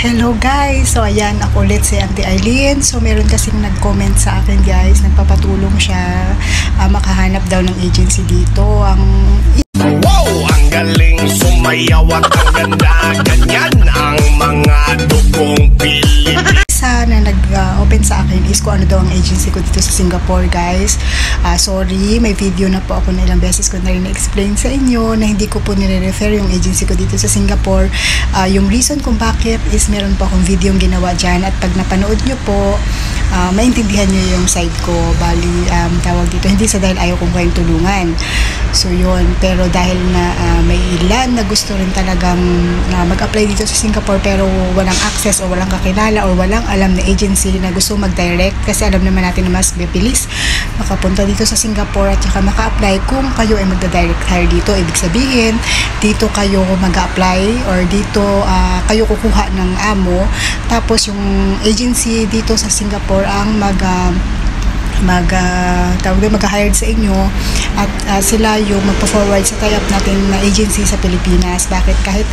Hello guys! So ayan, ako ulit si Auntie Arlene. So meron kasing nag-comment sa akin guys, nagpapatulong siya, makahanap daw ng agency dito. Wow! Ang galing sumayaw at ang ganda. Ganyan ang mga dugong Pilipino. Na nag-open sa akin is kung ano daw ang agency ko dito sa Singapore guys. Sorry, may video na po ako na ilang beses ko na rin na-explain sa inyo na hindi ko po nire-refer yung agency ko dito sa Singapore. Yung reason kung bakit is meron po akong video yung ginawa dyan at pag napanood nyo po, maintindihan nyo yung side ko. Bali, tawag dito, hindi sa dahil ayaw kong kayong tulungan. So yun, pero dahil na may ilan na gusto rin talagang mag-apply dito sa Singapore pero walang access o walang kakilala o walang alam na agency na gusto mag-direct, kasi alam naman natin na mas bibilis makapunta dito sa Singapore at saka maka-apply kung kayo ay magda-direct hire dito. Ibig sabihin, dito kayo mag-apply or dito kayo kukuha ng amo, tapos yung agency dito sa Singapore ang mag-hire sa inyo at sila yung magpa-forward sa tie-up natin na agency sa Pilipinas. Bakit? Kahit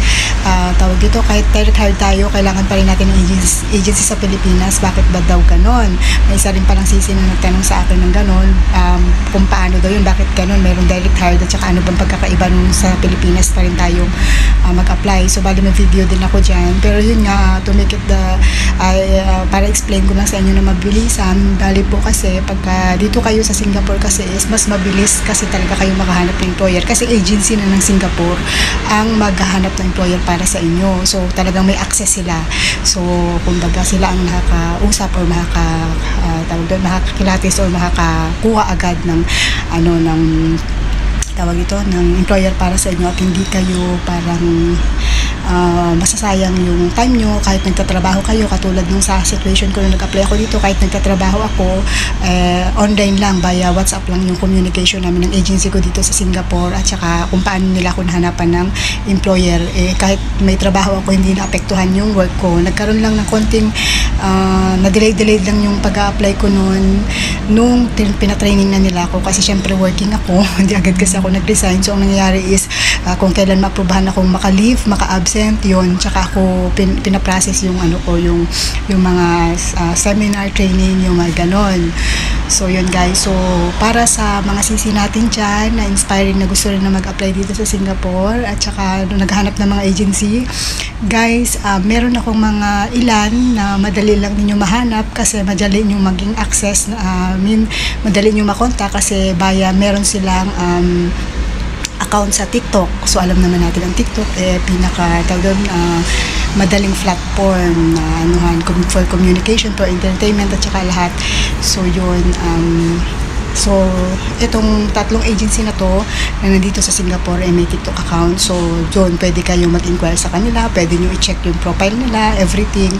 tawag dito, kahit direct hire tayo, kailangan pa rin natin ng agency sa Pilipinas. Bakit ba daw ganon? May isa rin palang sisi na nagtanong sa akin ng ganon, kung paano daw yun, bakit ganon, merong direct hire at saka ano bang pagkakaiba nung sa Pilipinas pa rin tayong mag-apply. So bali may video din ako dyan, pero yun nga, to make it para explain ko lang sa inyo na mabilisan. Bali po kasi pagka dito kayo sa Singapore kasi is mas mabilis kasi talaga kayo makahanap ng employer kasi agency na ng Singapore ang maghahanap ng employer para sa inyo. So talagang may access sila. So kumbaga sila ang nakakausap or makakakilatis or makakakuha agad ng tawag ito, ng employer para sa inyo at hindi kayo parang masasayang yung time nyo kahit nagtatrabaho kayo. Katulad nung sa situation ko nung nag-apply ako dito, kahit nagtatrabaho ako, online lang, via WhatsApp lang yung communication namin ng agency ko dito sa Singapore at saka kung paano nila ako nahanapan ng employer. Kahit may trabaho ako, hindi naapektuhan yung work ko. Nagkaroon lang ng konting na-delay lang yung pag-a-apply ko nung pinatraining na nila ako kasi syempre working ako. Hindi agad kasi ako nag-resign. So ang nangyayari is kung kailan ma-aprobahan akong maka-leave, maka-absent, yun, tsaka ako pinaprocess yung yung mga seminar training, yung mga ganon. So yun guys, so para sa mga sisi natin dyan na inspiring na gusto rin na mag-apply dito sa Singapore at saka naghahanap ng mga agency guys, meron akong mga ilan na madali lang ninyo mahanap kasi madali nyo maging access, madali nyo makontak kasi meron silang account sa TikTok. So alam naman natin ang TikTok madaling platform na for communication, for entertainment at saka lahat. So yun, so itong tatlong agency na to na nandito sa Singapore may TikTok account. So doon pwede kayong mag-inquire sa kanila, pwede nyo i-check yung profile nila, everything.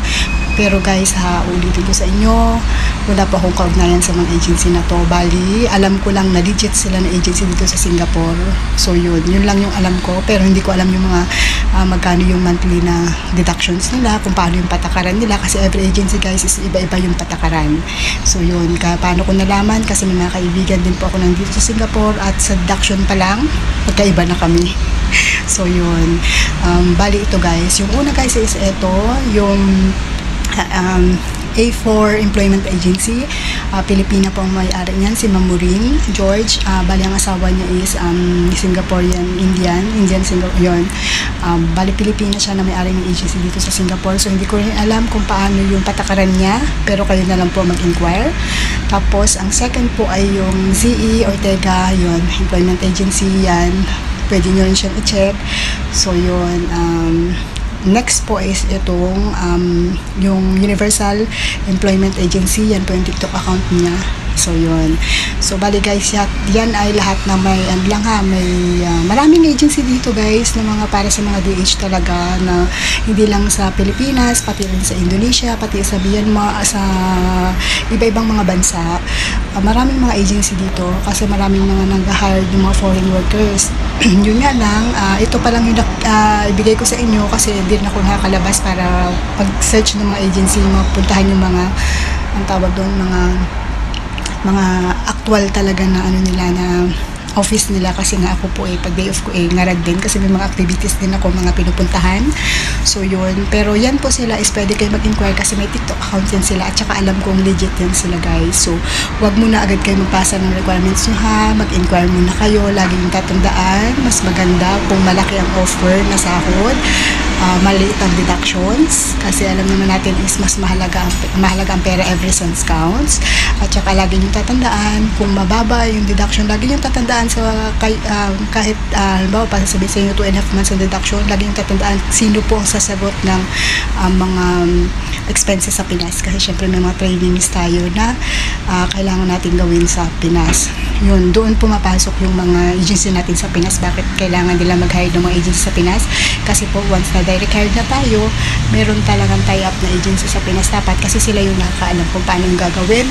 Pero guys, ulitin ko sa inyo, wala pa akong kaugnayan sa mga agency na to. Bali, alam ko lang na legit sila na agency dito sa Singapore. So yun lang yung alam ko, pero hindi ko alam yung mga magkano yung monthly na deductions nila, kung paano yung patakaran nila kasi every agency guys is iba-iba yung patakaran. So yun, paano ko nalaman kasi may mga kaibigan din po ako nandito sa Singapore at sa deduction pa lang, magkaiba na kami. So yun, bali ito guys, yung una guys is ito, yung A4 Employment Agency. Pilipina po ang may-ari niyan, si Mamuring George. Bali ang asawa niya is Singaporean Indian Singapore yun. Bali Pilipina siya na may-ari ng agency dito sa Singapore. So hindi ko rin alam kung paano yung patakaran niya, pero kayo na lang po mag-inquire. Tapos ang second po ay yung ZE Ortega, yun, Employment Agency yan. Pwede nyo rin siyang i-check. So yun, next po is itong yung Universal Employment Agency, yan po yung TikTok account niya. So yun, so bali guys, yan ay lahat na may maraming agency dito guys na mga para sa mga DH talaga, na hindi lang sa Pilipinas, pati rin sa Indonesia, pati sa Myanmar, sa iba-ibang mga bansa. Maraming mga agency dito kasi maraming mga nag-hire yung mga foreign workers. Yun nga lang, ito pa lang yung ibigay ko sa inyo kasi hindi na ako nakakalabas para pag-search ng mga agency, mapuntahan yung mga, ang tawag doon, mga actual talaga na nila na office nila kasi nga ako po pag day off ko ngarag din kasi may mga activities din ako, mga pinupuntahan. So yun, pero yan po sila is pwede kayo mag-inquire kasi may TikTok account yan sila at saka alam kong legit yan sila guys. So wag muna agad kayo magpasa ng requirements nyo ha, mag-inquire muna kayo, laging tatandaan mas maganda kung malaki ang offer na sahod, maliit ang deductions kasi alam naman natin is mas mahalaga ang pera, every cent counts. At saka lagi nyo tatandaan kung mababa yung deduction, lagi nyo tatandaan sa kahit halimbawa pa sabihin sa inyo 2.5 months ang deduction, lagi nyo tatandaan sino po ang sasagot ng mga expenses sa Pinas kasi syempre may mga trainings tayo na kailangan natin gawin sa Pinas. Yun, doon pumapasok yung mga agency natin sa Pinas. Bakit kailangan nila mag-hire ng mga agency sa Pinas? Kasi po once na direct hire na tayo, meron talagang tie-up na agency sa Pinas dapat kasi sila yung nakakaalam kung paano yung gagawin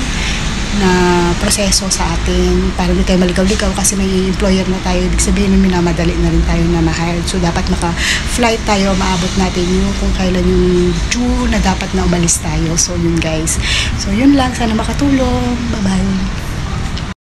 na proseso sa atin para hindi tayo maligaw-ligaw kasi may employer na tayo, ibig sabihin minamadali na rin tayo na ma-hire. So dapat maka-flight tayo, maabot natin yung kung kailan yung due na dapat na umalis tayo. So yun guys, so yun lang, sana makatulong. Bye bye.